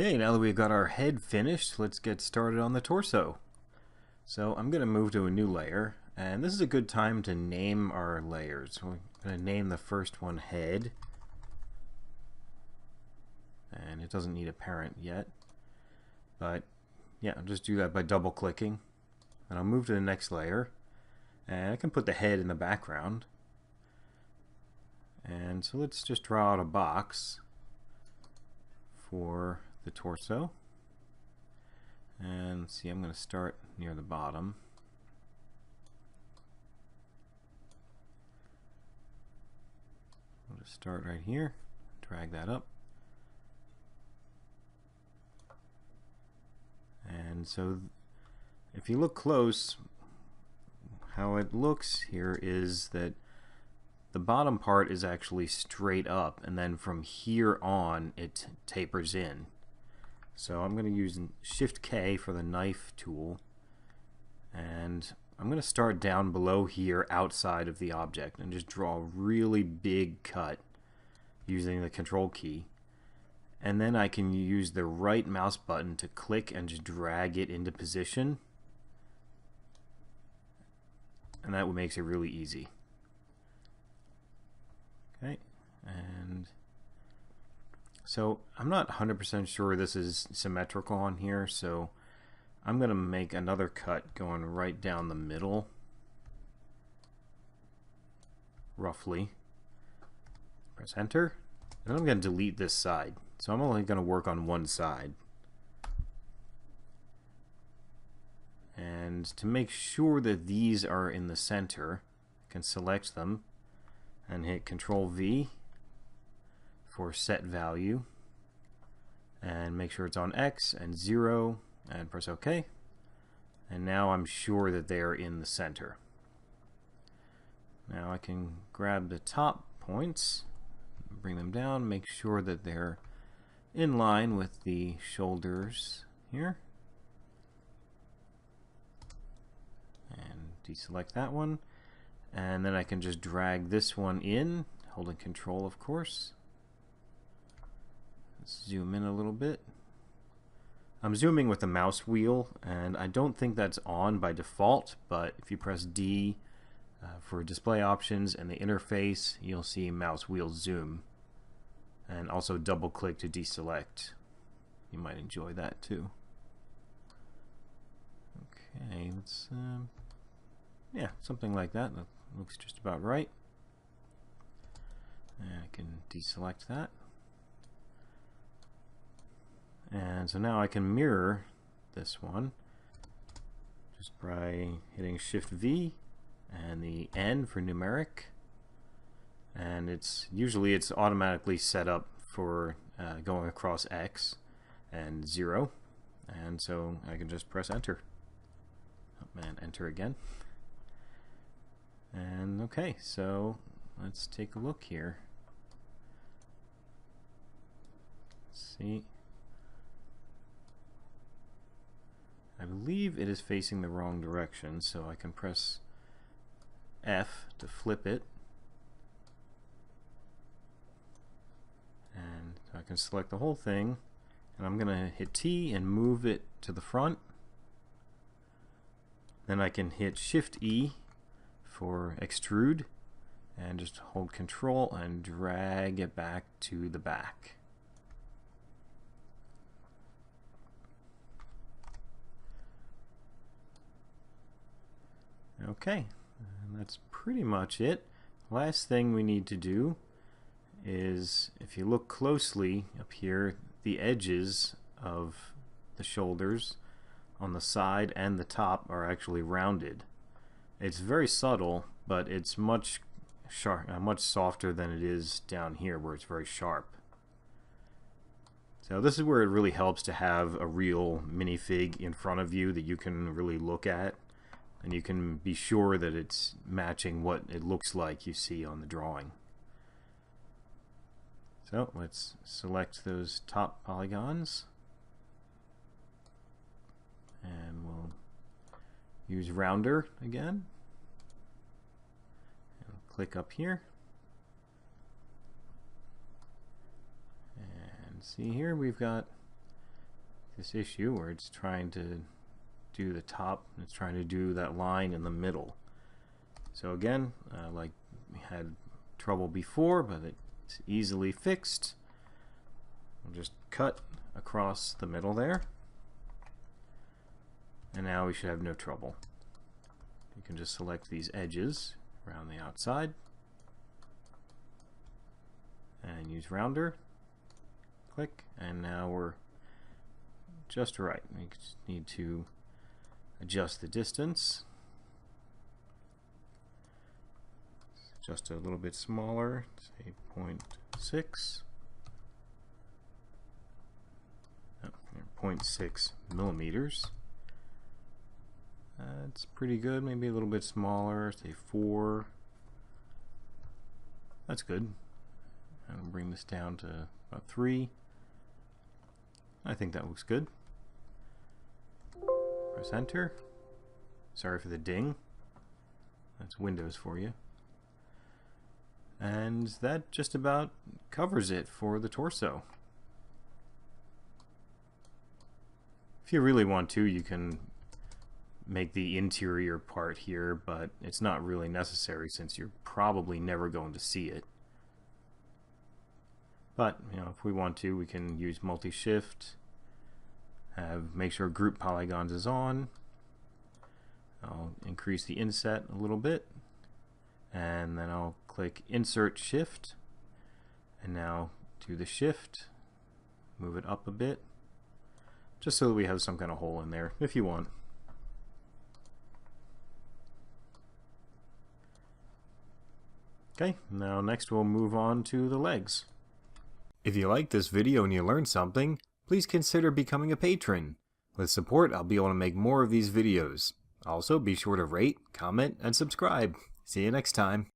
Okay, now that we've got our head finished, let's get started on the torso. So I'm going to move to a new layer, and this is a good time to name our layers. We're going to name the first one head, and it doesn't need a parent yet, but yeah, I'll just do that by double clicking, and I'll move to the next layer, and I can put the head in the background. And so let's just draw out a box for the torso, and see, I'm going to start near the bottom. I'll just start right here, drag that up, and so if you look close, how it looks here is that the bottom part is actually straight up, and then from here on it tapers in. So I'm going to use Shift K for the knife tool, and I'm going to start down below here outside of the object and just draw a really big cut using the Control key. And then I can use the right mouse button to click and just drag it into position, and that makes it really easy. Okay, and so I'm not 100% sure this is symmetrical on here, so I'm going to make another cut going right down the middle, roughly. Press enter, and I'm going to delete this side, so I'm only going to work on one side. And to make sure that these are in the center, I can select them and hit Control V for set value, and make sure it's on X and 0, and press OK. And now I'm sure that they are in the center. Now I can grab the top points, bring them down, make sure that they're in line with the shoulders here, and deselect that one. And then I can just drag this one in, holding Control, of course. Let's zoom in a little bit. I'm zooming with the mouse wheel, and I don't think that's on by default, but if you press D for display options and the interface, you'll see mouse wheel zoom. And also double click to deselect. You might enjoy that too. Okay, let's yeah, something like that. That looks just about right. And I can deselect that. And so now I can mirror this one just by hitting Shift V and the N for numeric. And it's usually automatically set up for going across X and 0. And so I can just press enter. Oh, and enter again. And okay, so let's take a look here. Let's see. I believe it is facing the wrong direction, so I can press F to flip it. And I can select the whole thing, and I'm going to hit T and move it to the front. Then I can hit Shift E for extrude, and just hold Control and drag it back to the back. Okay, and that's pretty much it. Last thing we need to do is, if you look closely up here, the edges of the shoulders on the side and the top are actually rounded. It's very subtle, but it's much softer than it is down here where it's very sharp. So this is where it really helps to have a real minifig in front of you that you can really look at, and you can be sure that it's matching what it looks like you see on the drawing. So let's select those top polygons, and we'll use rounder again, and click up here, and see here we've got this issue where it's trying to do the top, and it's trying to do that line in the middle. So again, like we had trouble before, but it's easily fixed. We'll just cut across the middle there, and now we should have no trouble. You can just select these edges around the outside and use rounder, click, and now we're just right. We just need to adjust the distance, just a little bit smaller, say 0.6. 0.6 millimeters. It's pretty good. Maybe a little bit smaller, say 4. That's good. I'll bring this down to about 3. I think that looks good. Press enter. Sorry for the ding. That's Windows for you. And that just about covers it for the torso. If you really want to, you can make the interior part here, but it's not really necessary since you're probably never going to see it. But if we want to, we can use multi-shift, make sure group polygons is on. I'll increase the inset a little bit, and then I'll click insert shift, and now do the shift, move it up a bit, just so that we have some kind of hole in there if you want. Okay, now next we'll move on to the legs. If you like this video and you learned something, please consider becoming a patron. With support, I'll be able to make more of these videos. Also, be sure to rate, comment, and subscribe. See you next time.